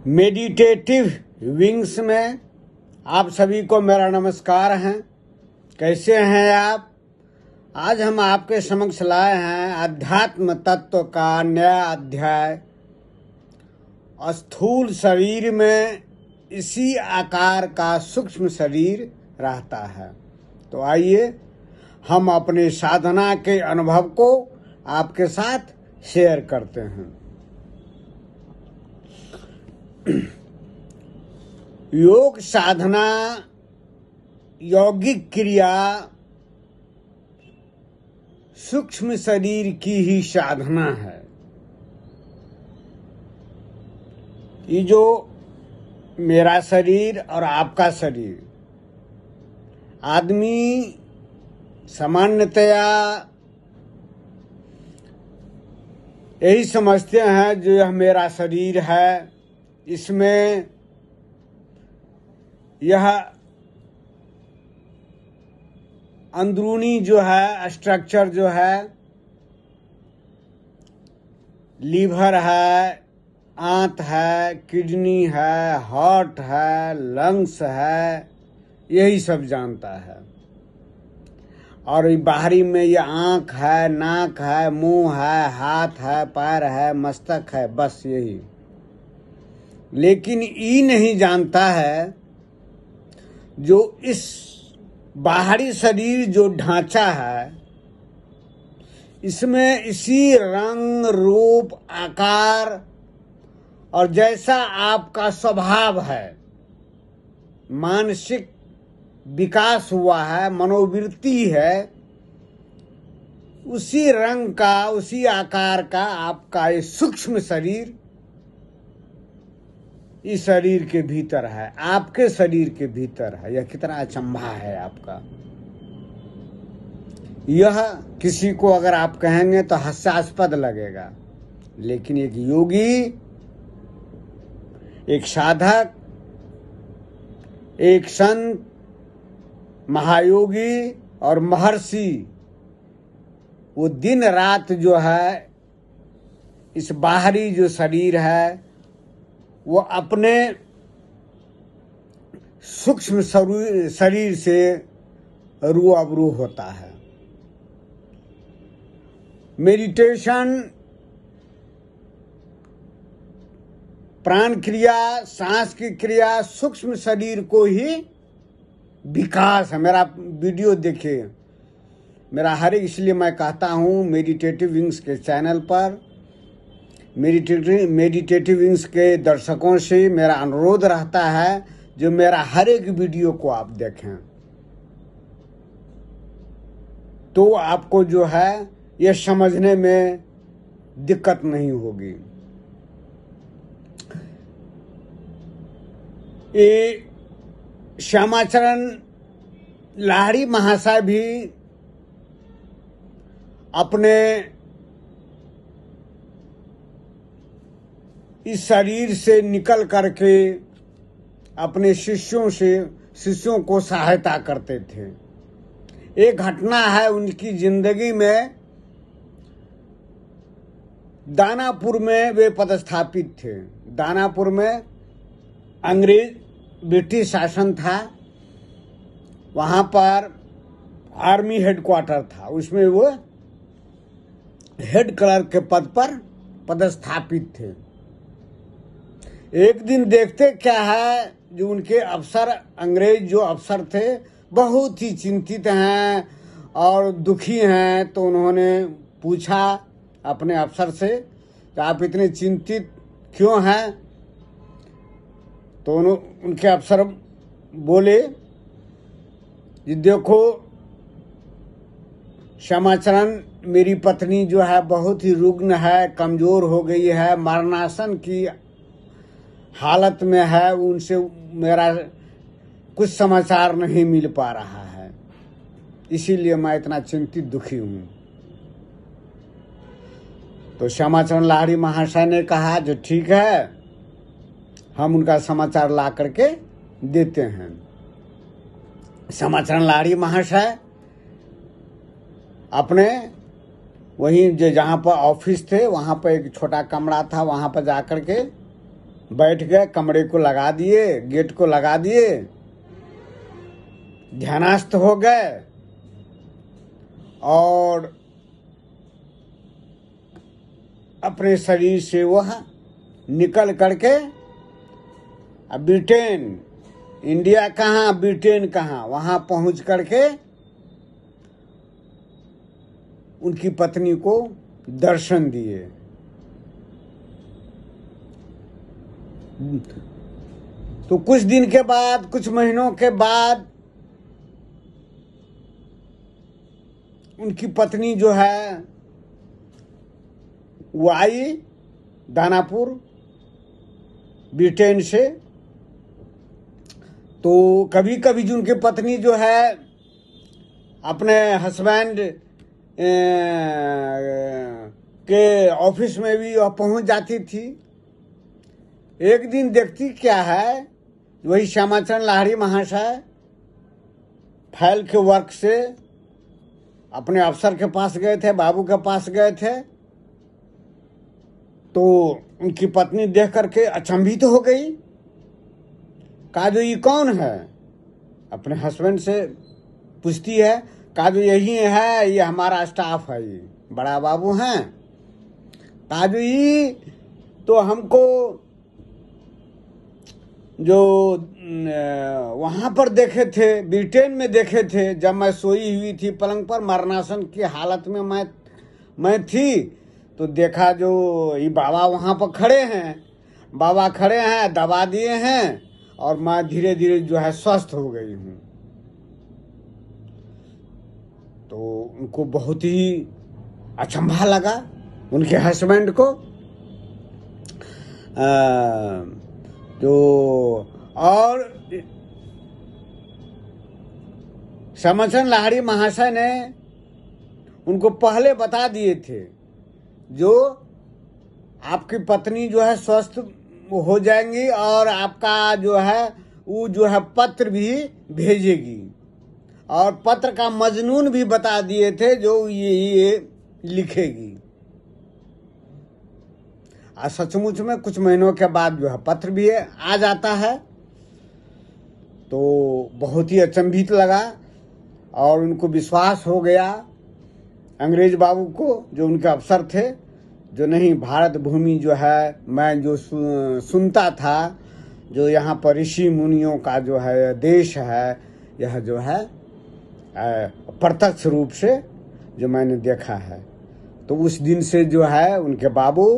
Meditative wings में आप सभी को मेरा नमस्कार है। कैसे हैं आप? आज हम आपके समक्ष लाए हैं अध्यात्म तत्व का नया अध्याय। स्थूल शरीर में इसी आकार का सूक्ष्म शरीर रहता है। तो आइए हम अपने साधना के अनुभव को आपके साथ शेयर करते हैं। योग साधना, यौगिक क्रिया सूक्ष्म शरीर की ही साधना है। ये जो मेरा शरीर और आपका शरीर, आदमी सामान्यतया यही समझते हैं जो यह मेरा शरीर है, इसमें यह अंदरूनी जो है स्ट्रक्चर जो है, लीवर है, आंत है, किडनी है, हार्ट है, लंग्स है, यही सब जानता है। और बाहरी में ये आँख है, नाक है, मुंह है, हाथ है, पैर है, मस्तक है, बस यही। लेकिन ये नहीं जानता है जो इस बाहरी शरीर जो ढांचा है, इसमें इसी रंग रूप आकार और जैसा आपका स्वभाव है, मानसिक विकास हुआ है, मनोवृत्ति है, उसी रंग का, उसी आकार का आपका ये सूक्ष्म शरीर इस शरीर के भीतर है, आपके शरीर के भीतर है। यह कितना अचंभा है आपका। यह किसी को अगर आप कहेंगे तो हास्यास्पद लगेगा, लेकिन एक योगी, एक साधक, एक संत, महायोगी और महर्षि, वो दिन रात जो है इस बाहरी जो शरीर है वो अपने सूक्ष्म शरीर से रूबरू होता है। मेडिटेशन, प्राण क्रिया, सांस की क्रिया सूक्ष्म शरीर को ही विकास है। मेरा वीडियो देखिए, मेरा हर एक, इसलिए मैं कहता हूँ मेडिटेटिव विंग्स के चैनल पर, मेडिटेटिव विंग्स के दर्शकों से मेरा अनुरोध रहता है जो मेरा हर एक वीडियो को आप देखें, तो आपको जो है यह समझने में दिक्कत नहीं होगी। ये श्यामाचरण लाहिड़ी महाशय भी अपने इस शरीर से निकल करके अपने शिष्यों को सहायता करते थे। एक घटना है उनकी जिंदगी में, दानापुर में वे पदस्थापित थे। दानापुर में ब्रिटिश शासन था, वहाँ पर आर्मी हेडक्वार्टर था, उसमें वो हेड क्लर्क के पद पर पदस्थापित थे। एक दिन देखते क्या है, जो उनके अफसर, अंग्रेज जो अफसर थे, बहुत ही चिंतित हैं और दुखी हैं। तो उन्होंने पूछा अपने अफसर से कि आप इतने चिंतित क्यों हैं? तो उनके अफसर बोले कि देखो श्यामाचरण, मेरी पत्नी जो है बहुत ही रुग्ण है, कमजोर हो गई है, मरणासन की हालत में है, उनसे मेरा कुछ समाचार नहीं मिल पा रहा है, इसीलिए मैं इतना चिंतित दुखी हूँ। तो श्यामाचरण लाहिड़ी महाशय ने कहा जो ठीक है, हम उनका समाचार ला करके देते हैं। श्यामाचरण लाहिड़ी महाशय अपने वहीं जहाँ पर ऑफिस थे, वहाँ पर एक छोटा कमरा था, वहाँ पर जाकर के बैठ गए, कमरे को लगा दिए, गेट को लगा दिए, ध्यानस्थ हो गए और अपने शरीर से वह निकल करके अब ब्रिटेन, इंडिया कहाँ ब्रिटेन कहाँ, वहां पहुंच करके उनकी पत्नी को दर्शन दिए। तो कुछ दिन के बाद, कुछ महीनों के बाद उनकी पत्नी जो है वो आई दानापुर ब्रिटेन से। तो कभी कभी जो उनकी पत्नी जो है अपने हस्बैंड के ऑफिस में भी वह पहुंच जाती थी। एक दिन देखती क्या है, वही श्यामाचरण लाहिड़ी महाशय फाइल के वर्क से अपने अफसर के पास गए थे, बाबू के पास गए थे। तो उनकी पत्नी देख करके अचंभित हो गई। कहा जो ये कौन है, अपने हस्बैंड से पूछती है। कहा जो यही है, ये हमारा स्टाफ है, ये बड़ा बाबू हैं। कहा जो ये तो हमको जो वहां पर देखे थे, ब्रिटेन में देखे थे, जब मैं सोई हुई थी पलंग पर, मरणासन की हालत में मैं थी। तो देखा जो ये बाबा वहां पर खड़े हैं, बाबा खड़े हैं, दबा दिए हैं और मैं धीरे धीरे जो है स्वस्थ हो गई हूँ। तो उनको बहुत ही अचंभा लगा, उनके हस्बैंड को। तो और श्यामाचरण लाहिड़ी महाशय ने उनको पहले बता दिए थे जो आपकी पत्नी जो है स्वस्थ हो जाएंगी और आपका जो है वो जो है पत्र भी भेजेगी, और पत्र का मजनून भी बता दिए थे जो ये लिखेगी। और सचमुच में कुछ महीनों के बाद जो है पत्र भी आ जाता है। तो बहुत ही अचंभित लगा और उनको विश्वास हो गया अंग्रेज बाबू को, जो उनके अफसर थे, जो नहीं भारत भूमि जो है, मैं जो सुनता था, जो यहाँ पर ऋषि मुनियों का जो है देश है, यह जो है प्रत्यक्ष रूप से जो मैंने देखा है। तो उस दिन से जो है उनके बाबू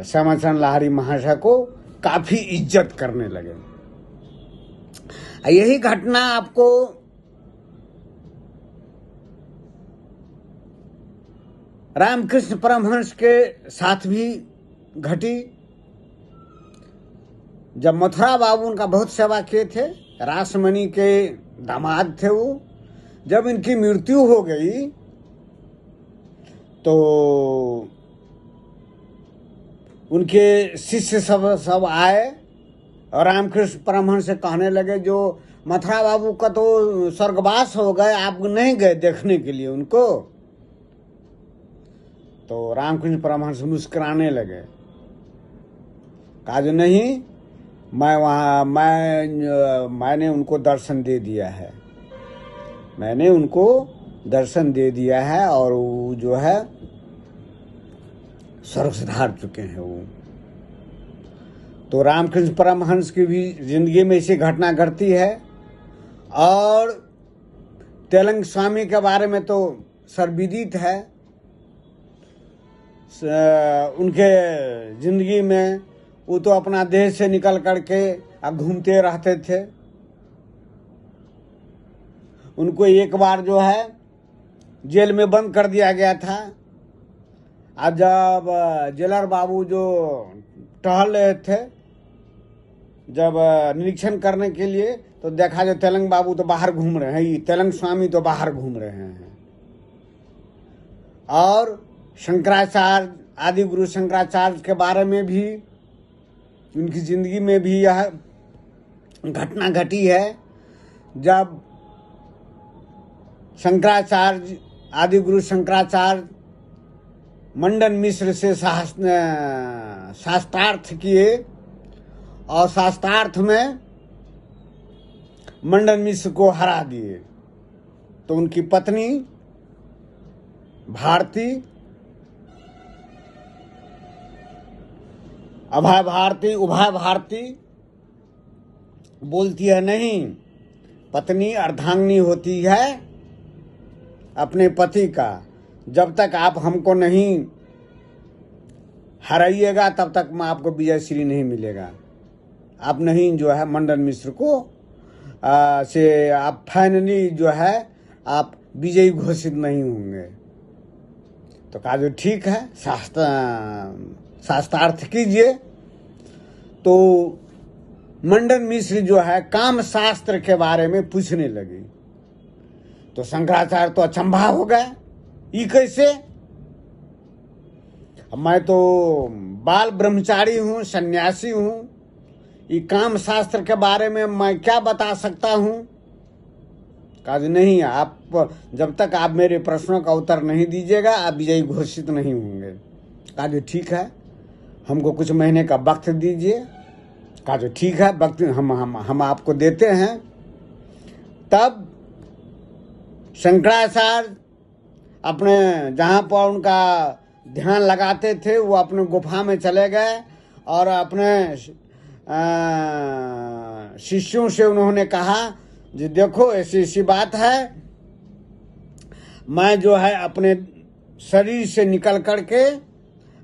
श्यामाचरण लाहिड़ी महाशय को काफी इज्जत करने लगे। यही घटना आपको रामकृष्ण परमहंस के साथ भी घटी। जब मथुरा बाबू उनका बहुत सेवा किए थे, रासमणि के दामाद थे वो, जब इनकी मृत्यु हो गई तो उनके शिष्य सब आए और रामकृष्ण परमहंस से कहने लगे जो मथुरा बाबू का तो स्वर्गवास हो गए, आप नहीं गए देखने के लिए उनको। तो रामकृष्ण परमहंस मुस्कुराने लगे। कहा जो नहीं, मैंने उनको दर्शन दे दिया है, मैंने उनको दर्शन दे दिया है और वो जो है स्वर्ग सिधार चुके हैं वो। तो रामकृष्ण परमहंस की भी जिंदगी में ऐसी घटना घटती है। और तेलंग स्वामी के बारे में तो सर्वविदित है, उनके जिंदगी में वो तो अपना देश से निकल करके घूमते रहते थे। उनको एक बार जो है जेल में बंद कर दिया गया था। आज जब जेलर बाबू जो टहल रहे थे जब निरीक्षण करने के लिए, तो देखा जो तेलंग बाबू तो बाहर घूम रहे हैं, तेलंग स्वामी तो बाहर घूम रहे हैं। और शंकराचार्य, आदि गुरु शंकराचार्य के बारे में भी, उनकी जिंदगी में भी यह घटना घटी है। जब शंकराचार्य, आदि गुरु शंकराचार्य मंडन मिश्र से शास्त्रार्थ किए और शास्त्रार्थ में मंडन मिश्र को हरा दिए। तो उनकी पत्नी भारती, उभय भारती बोलती है नहीं, पत्नी अर्धांगिनी होती है अपने पति का। जब तक आप हमको नहीं हराइएगा तब तक मैं आपको विजय श्री नहीं मिलेगा। आप नहीं जो है मंडन मिश्र को से आप फाइनली जो है आप विजयी घोषित नहीं होंगे। तो कहा जो ठीक है, शास्त्रार्थ कीजिए। तो मंडन मिश्र जो है काम शास्त्र के बारे में पूछने लगी। तो शंकराचार्य तो अचंभा हो गए, ये कैसे? मैं तो बाल ब्रह्मचारी हूँ, सन्यासी हूँ, ये काम शास्त्र के बारे में मैं क्या बता सकता हूँ? कहा नहीं, आप जब तक आप मेरे प्रश्नों का उत्तर नहीं दीजिएगा आप विजयी घोषित नहीं होंगे। कहा ठीक है, हमको कुछ महीने का वक्त दीजिए। कहा ठीक है, वक्त हम आपको देते हैं। तब शंकराचार्य अपने जहाँ पर उनका ध्यान लगाते थे वो अपने गुफा में चले गए और अपने शिष्यों से उन्होंने कहा जी देखो ऐसी बात है, मैं जो है अपने शरीर से निकल करके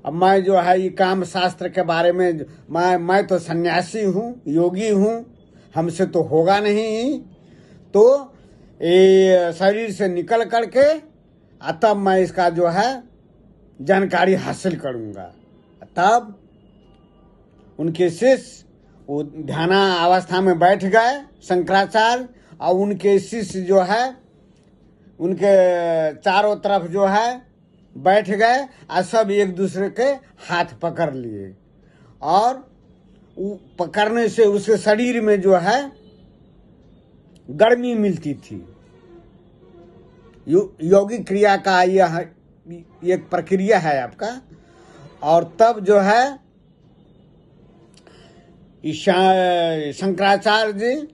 अब मैं जो है ये काम शास्त्र के बारे में मैं तो सन्यासी हूँ, योगी हूँ, हमसे तो होगा नहीं। तो ये शरीर से निकल करके तब मैं इसका जो है जानकारी हासिल करूँगा। तब उनके शिष्य वो ध्याना अवस्था में बैठ गए शंकराचार्य, और उनके शिष्य जो है उनके चारों तरफ जो है बैठ गए और सब एक दूसरे के हाथ पकड़ लिए। और पकड़ने से उसके शरीर में जो है गर्मी मिलती थी। योगिक क्रिया का यह एक प्रक्रिया है आपका। और तब जो है शंकराचार्य जी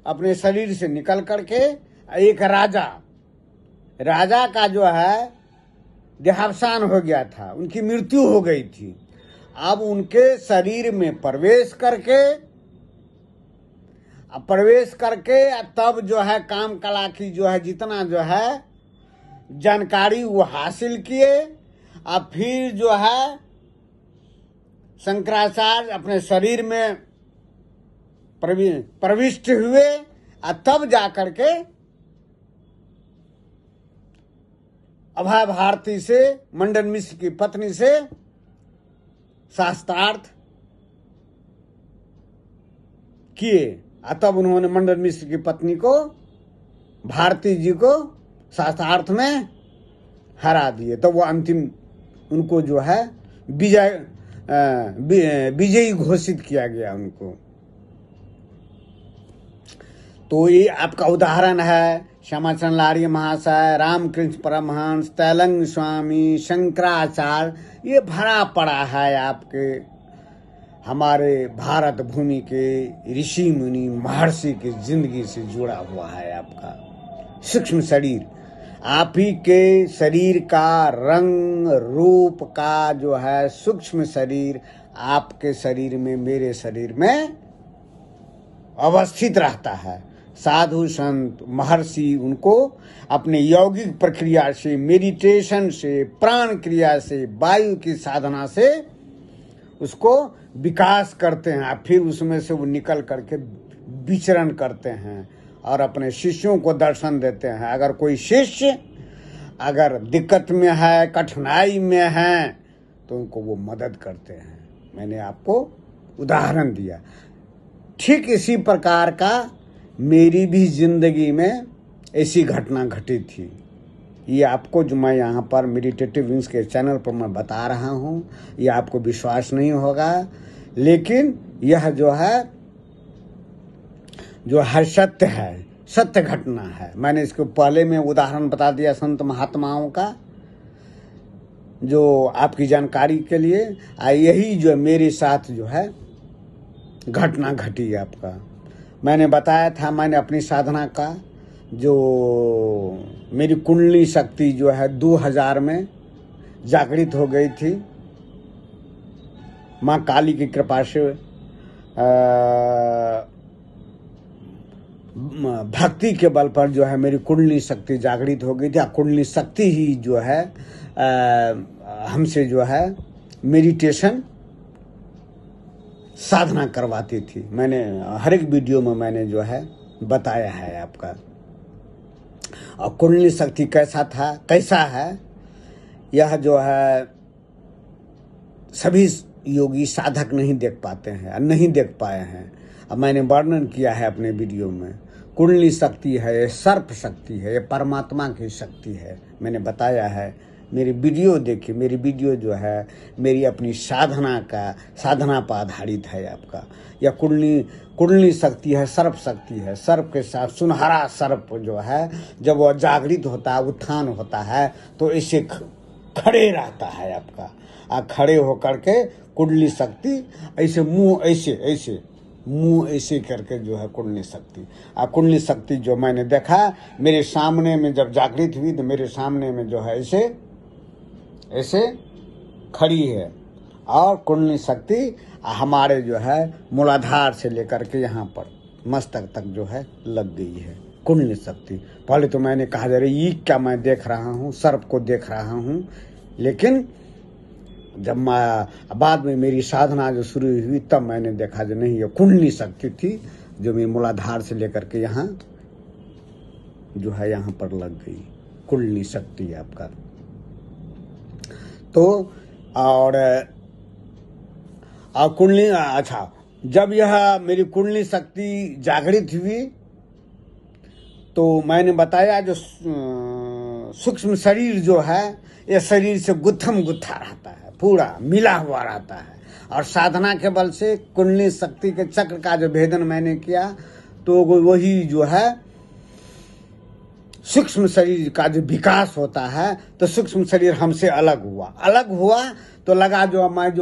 अपने शरीर से निकल करके एक राजा का जो है देहावसान हो गया था, उनकी मृत्यु हो गई थी। अब उनके शरीर में प्रवेश करके तब जो है काम कला की जो है जितना जो है जानकारी वो हासिल किए। अब फिर जो है शंकराचार्य अपने शरीर में प्रविष्ट हुए और तब जाकर के अभय भारती से मंडन मिश्र की पत्नी से शास्त्रार्थ किए। तब उन्होंने मंडन मिश्र की पत्नी को, भारती जी को शास्त्रार्थ में हरा दिए। तो वो अंतिम उनको जो है विजयी घोषित किया गया उनको। तो ये आपका उदाहरण है श्यामाचरण लारी महाशय, रामकृष्ण परमहंस, तैलंग स्वामी, शंकराचार्य, ये भरा पड़ा है आपके हमारे भारत भूमि के ऋषि मुनि महर्षि की जिंदगी से जुड़ा हुआ है। आपका सूक्ष्म शरीर, आप ही के शरीर का रंग रूप का जो है सूक्ष्म शरीर आपके शरीर में, मेरे शरीर में अवस्थित रहता है। साधु संत महर्षि उनको अपने यौगिक प्रक्रिया से, मेडिटेशन से, प्राण क्रिया से, वायु की साधना से उसको विकास करते हैं। फिर उसमें से वो निकल करके विचरण करते हैं और अपने शिष्यों को दर्शन देते हैं। अगर कोई शिष्य अगर दिक्कत में है, कठिनाई में है, तो उनको वो मदद करते हैं। मैंने आपको उदाहरण दिया। ठीक इसी प्रकार का मेरी भी जिंदगी में ऐसी घटना घटी थी। ये आपको जो मैं यहाँ पर मेडिटेटिव विंग्स के चैनल पर मैं बता रहा हूँ, ये आपको विश्वास नहीं होगा, लेकिन यह जो है सत्य है, सत्य घटना है। मैंने इसको पहले में उदाहरण बता दिया संत महात्माओं का। जो आपकी जानकारी के लिए यही जो मेरे साथ जो है घटना घटी है आपका। मैंने बताया था, मैंने अपनी साधना का जो मेरी कुंडली शक्ति जो है 2000 में जागृत हो गई थी। माँ काली की कृपा से भक्ति के बल पर जो है मेरी कुंडली शक्ति जागृत हो गई थी। कुंडली शक्ति ही जो है हमसे जो है मेडिटेशन साधना करवाती थी। मैंने हर एक वीडियो में मैंने जो है बताया है आपका। और कुंडली शक्ति कैसा है यह जो है सभी योगी साधक नहीं देख पाते हैं, नहीं देख पाए हैं। अब मैंने वर्णन किया है अपने वीडियो में। कुंडली शक्ति है, ये सर्प शक्ति है, ये परमात्मा की शक्ति है। मैंने बताया है, मेरी वीडियो देखिए। मेरी वीडियो जो है मेरी अपनी साधना पर आधारित है आपका। यह कुंडली शक्ति है, सर्प शक्ति है। सर्प के साथ सुनहरा सर्प जो है जब वह जागृत होता है, उत्थान होता है, तो इसे खड़े रहता है आपका। खड़े होकर के कुंडली शक्ति ऐसे मुंह ऐसे करके जो है कुंडली शक्ति। कुंडली शक्ति जो मैंने देखा मेरे सामने में जब जागृत हुई तो मेरे सामने में जो है ऐसे खड़ी है। और कुंडली शक्ति हमारे जो है मूलाधार से लेकर के यहाँ पर मस्तक तक जो है लग गई है कुंडली शक्ति। पहले तो मैंने कहा जा रही ये क्या मैं देख रहा हूँ, सर्प को देख रहा हूँ। लेकिन जब मैं बाद में मेरी साधना जो शुरू हुई तब मैंने देखा जो नहीं, ये कुंडली शक्ति थी जो मेरी मूलाधार से लेकर के यहाँ जो है यहाँ पर लग गई कुंडली शक्ति आपका। तो और कुंडली अच्छा, जब यह मेरी कुंडली शक्ति जागृत हुई तो मैंने बताया जो सूक्ष्म शरीर जो है ये शरीर से गुत्थम गुत्था रहता है, पूरा मिला हुआ रहता है। और साधना के बल से कुंडली शक्ति के चक्र का जो भेदन मैंने किया तो वही जो है सूक्ष्म शरीर का जो विकास होता है, तो सूक्ष्म शरीर हमसे अलग हुआ तो लगा जो मैं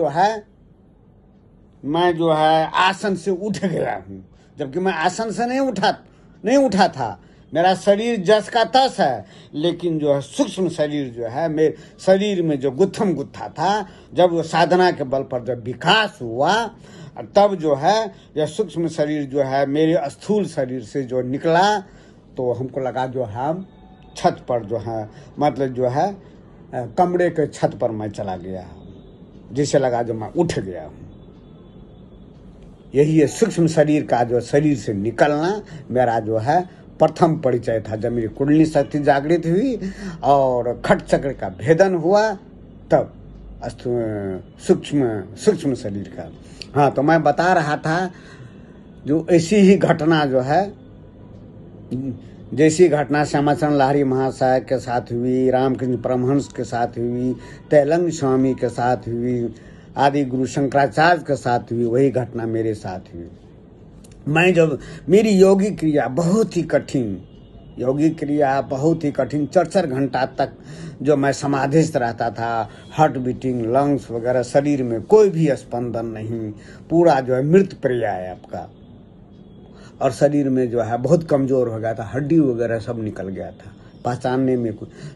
जो है आसन से उठ गया हूँ, जबकि मैं आसन से नहीं उठा था। मेरा शरीर जस का तस है, लेकिन जो है सूक्ष्म शरीर जो है मेरे शरीर में जो गुत्थम गुत्था था, जब वो साधना के बल पर जब विकास हुआ तब जो है यह सूक्ष्म शरीर जो है मेरे स्थूल शरीर से जो निकला, तो हमको लगा जो हम छत पर जो है मतलब जो है कमरे के छत पर मैं चला गया, जिसे लगा जो मैं उठ गया हूँ। यही है सूक्ष्म शरीर का जो शरीर से निकलना मेरा जो है प्रथम परिचय था। जब मेरी कुंडली शक्ति जागृत हुई और खट चक्र का भेदन हुआ तब सूक्ष्म शरीर का। हाँ, तो मैं बता रहा था जो ऐसी ही घटना जो है, जैसी घटना श्यामाचरण लाहिड़ी महाशय के साथ हुई, रामकृष्ण परमहंस के साथ हुई, तैलंग स्वामी के साथ हुई, आदि गुरु शंकराचार्य के साथ हुई, वही घटना मेरे साथ हुई। मैं जब मेरी योगी क्रिया बहुत ही कठिन 4 घंटा तक जो मैं समाधिस्थ रहता था, हार्ट बीटिंग, लंग्स वगैरह, शरीर में कोई भी स्पंदन नहीं, पूरा जो है मृत प्रिया है आपका। और शरीर में जो है बहुत कमज़ोर हो गया था, हड्डी वगैरह सब निकल गया था। पहचानने में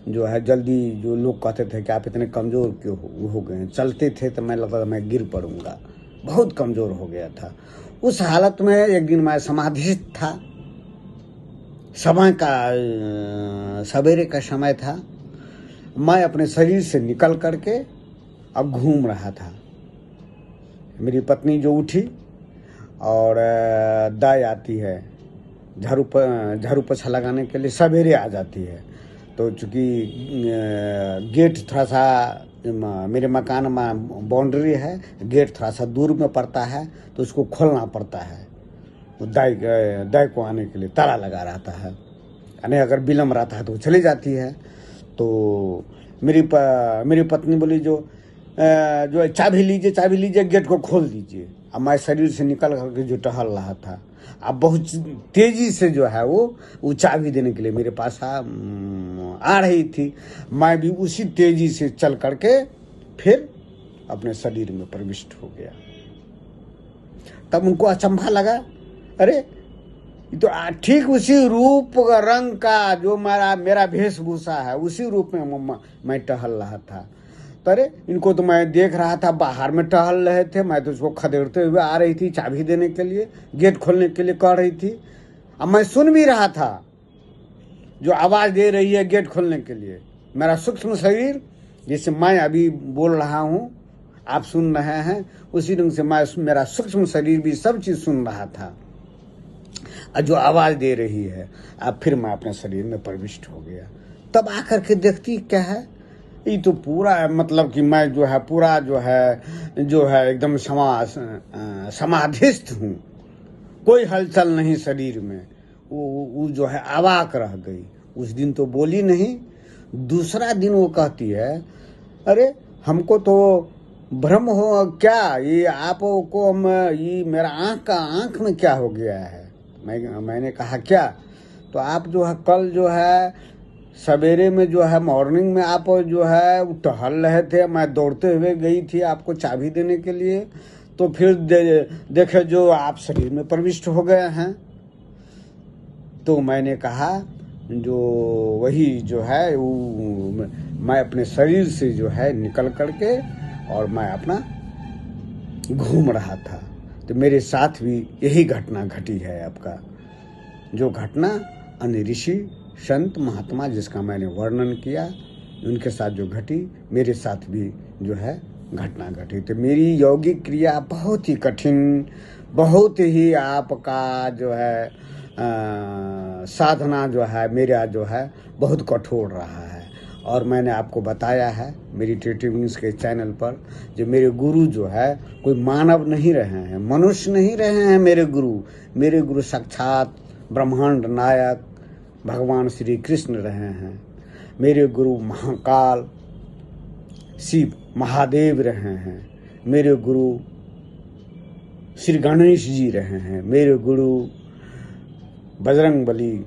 जो है जल्दी जो लोग कहते थे कि आप इतने कमज़ोर क्यों हो गए। चलते थे तो मैं लगता था मैं गिर पड़ूंगा, बहुत कमज़ोर हो गया था। उस हालत में एक दिन मैं समाधिस्थ था, सवेरे का समय था। मैं अपने शरीर से निकल करके अब घूम रहा था। मेरी पत्नी जो उठी और दाई आती है झाड़ू पोछा लगाने के लिए, सवेरे आ जाती है। तो चूँकि गेट थोड़ा सा मेरे मकान में बाउंड्री है, गेट थोड़ा सा दूर में पड़ता है, तो उसको खोलना पड़ता है। तो दाई को आने के लिए ताला लगा रहता है, यानी अगर विलम्ब रहता है तो वो चली जाती है। तो मेरी पत्नी बोली जो चाबी लीजिए, गेट को खोल दीजिए। अब मैं शरीर से निकल करके जो टहल रहा था, अब बहुत तेजी से जो है वो चाबी देने के लिए मेरे पास आ रही थी। मैं भी उसी तेजी से चल करके फिर अपने शरीर में प्रविष्ट हो गया। तब उनको अचंभा लगा, अरे ये तो ठीक उसी रूप रंग का जो मेरा वेशभूषा है, उसी रूप में मैं टहल रहा था। तो अरे इनको तो मैं देख रहा था बाहर में टहल रहे थे, मैं तो उसको खदेड़ते हुए आ रही थी, चाबी देने के लिए, गेट खोलने के लिए कह रही थी। अब मैं सुन भी रहा था जो आवाज़ दे रही है गेट खोलने के लिए। मेरा सूक्ष्म शरीर, जैसे मैं अभी बोल रहा हूँ आप सुन रहे हैं, उसी ढंग से मेरा सूक्ष्म शरीर भी सब चीज़ सुन रहा था, और जो आवाज़ दे रही है। अब फिर मैं अपने शरीर में प्रविष्ट हो गया। तब आकर के देखती क्या है, ये तो पूरा मतलब कि मैं जो है पूरा जो है एकदम समाधिस्थ हूँ, कोई हलचल नहीं शरीर में। वो जो है अवाक रह गई। उस दिन तो बोली नहीं। दूसरा दिन वो कहती है, अरे हमको तो भ्रम हो क्या, ये आपको ये मेरा आँख में क्या हो गया है। मैंने कहा क्या, तो आप जो है कल जो है सवेरे में जो है मॉर्निंग में आप जो है टहल रहे थे, मैं दौड़ते हुए गई थी आपको चाबी देने के लिए, तो फिर देखे जो आप शरीर में प्रविष्ट हो गए हैं। तो मैंने कहा जो वही जो है वो मैं अपने शरीर से जो है निकल करके और मैं अपना घूम रहा था। तो मेरे साथ भी यही घटना घटी है। आपका जो घटना अन्य ऋषि संत महात्मा जिसका मैंने वर्णन किया, उनके साथ जो घटी, मेरे साथ भी जो है घटना घटी। तो मेरी यौगिक क्रिया बहुत ही कठिन, बहुत ही आपका जो है साधना जो है मेरा जो है बहुत कठोर रहा है। और मैंने आपको बताया है मेडिटेटिव न्यूज़ के चैनल पर, जो मेरे गुरु जो है कोई मानव नहीं रहे हैं, मनुष्य नहीं रहे हैं। मेरे गुरु साक्षात ब्रह्मांड नायक भगवान श्री कृष्ण रहे हैं। मेरे गुरु महाकाल शिव महादेव रहे हैं। मेरे गुरु श्री गणेश जी रहे हैं। मेरे गुरु बजरंग बली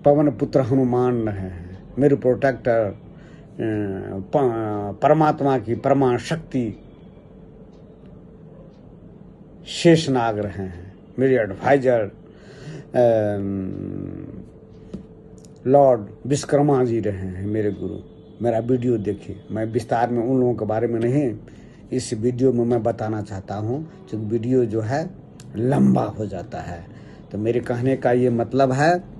पवन पुत्र हनुमान रहे हैं। मेरे प्रोटेक्टर परमात्मा की परमा शक्ति शेषनाग रहे हैं। मेरे एडवाइजर लॉर्ड विश्वकर्मा जी रहे हैं मेरे गुरु। मेरा वीडियो देखिए, मैं विस्तार में उन लोगों के बारे में नहीं इस वीडियो में मैं बताना चाहता हूँ, क्योंकि वीडियो जो है लंबा हो जाता है। तो मेरे कहने का ये मतलब है,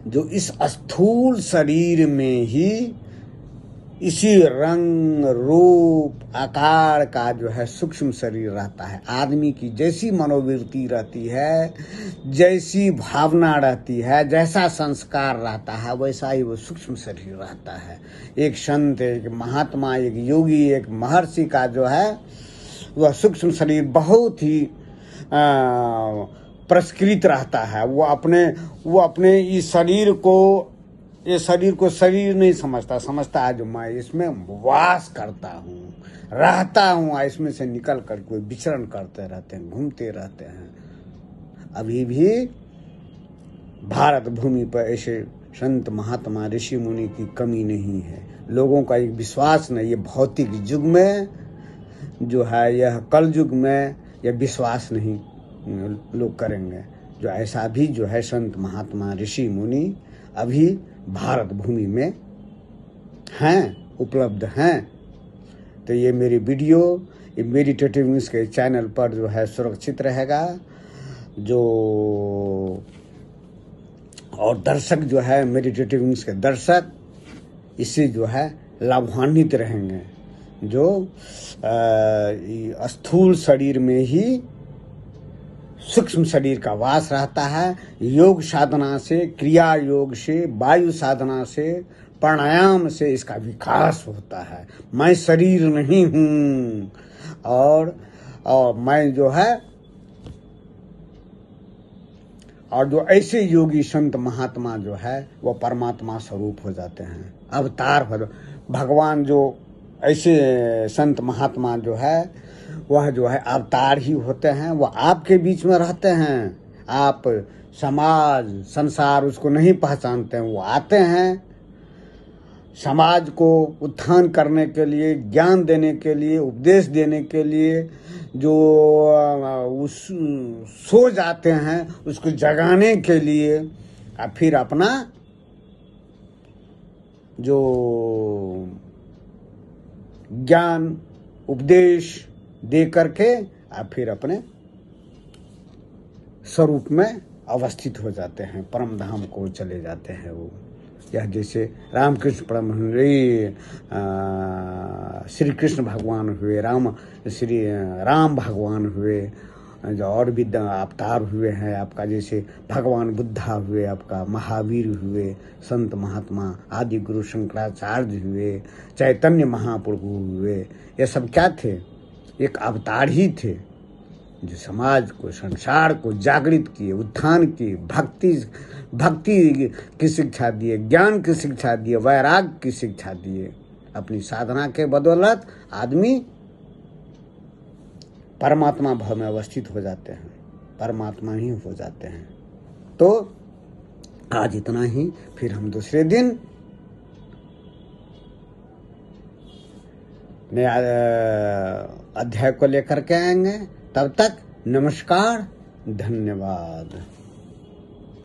जो इस स्थूल शरीर में ही इसी रंग रूप आकार का जो है सूक्ष्म शरीर रहता है। आदमी की जैसी मनोवृत्ति रहती है, जैसी भावना रहती है, जैसा संस्कार रहता है, वैसा ही वो सूक्ष्म शरीर रहता है। एक संत, एक महात्मा, एक योगी, एक महर्षि का जो है वह सूक्ष्म शरीर बहुत ही परिष्कृत रहता है। वो अपने इस शरीर को शरीर नहीं समझता है जो मैं इसमें वास करता हूँ, रहता हूँ, इसमें से निकल कर कोई विचरण करते रहते हैं, घूमते रहते हैं। अभी भी भारत भूमि पर ऐसे संत महात्मा ऋषि मुनि की कमी नहीं है। लोगों का एक विश्वास नहीं, ये भौतिक युग में जो है, यह कल युग में यह विश्वास नहीं लोग करेंगे। जो ऐसा भी जो है संत महात्मा ऋषि मुनि अभी भारत भूमि में हैं, उपलब्ध हैं। तो ये मेरी वीडियो ये मेडिटेटिव न्यूज़ के चैनल पर जो है सुरक्षित रहेगा। जो और दर्शक जो है मेडिटेटिव न्यूज़ के दर्शक इससे जो है लाभान्वित रहेंगे। जो स्थूल शरीर में ही सूक्ष्म शरीर का वास रहता है। योग साधना से, क्रिया योग से, वायु साधना से, प्राणायाम से इसका विकास होता है। मैं शरीर नहीं हूँ। और मैं जो है, और जो ऐसे योगी संत महात्मा जो है वो परमात्मा स्वरूप हो जाते हैं, अवतार हो। भगवान जो ऐसे संत महात्मा जो है वह जो है अवतार ही होते हैं। वह आपके बीच में रहते हैं। आप समाज संसार उसको नहीं पहचानते हैं, वो आते हैं समाज को उत्थान करने के लिए, ज्ञान देने के लिए, उपदेश देने के लिए जो उस सो जाते हैं उसको जगाने के लिए और फिर अपना जो ज्ञान उपदेश दे करके और फिर अपने स्वरूप में अवस्थित हो जाते हैं, परम धाम को चले जाते हैं वो। यह जैसे रामकृष्ण परमहंस श्री कृष्ण भगवान हुए, श्री राम भगवान हुए, जो और भी अवतार हुए हैं आपका, जैसे भगवान बुद्धा हुए, आपका महावीर हुए, संत महात्मा आदि गुरु शंकराचार्य हुए, चैतन्य महाप्रभु हुए। ये सब क्या थे? एक अवतार ही थे जो समाज को, संसार को जागृत किए, उत्थान किए, भक्ति की शिक्षा दिए, ज्ञान की शिक्षा दिए, वैराग्य की शिक्षा दिए। अपनी साधना के बदौलत आदमी परमात्मा भाव में अवस्थित हो जाते हैं, परमात्मा ही हो जाते हैं। तो आज इतना ही, फिर हम दूसरे दिन नए अध्याय को लेकर के आएंगे। तब तक नमस्कार, धन्यवाद।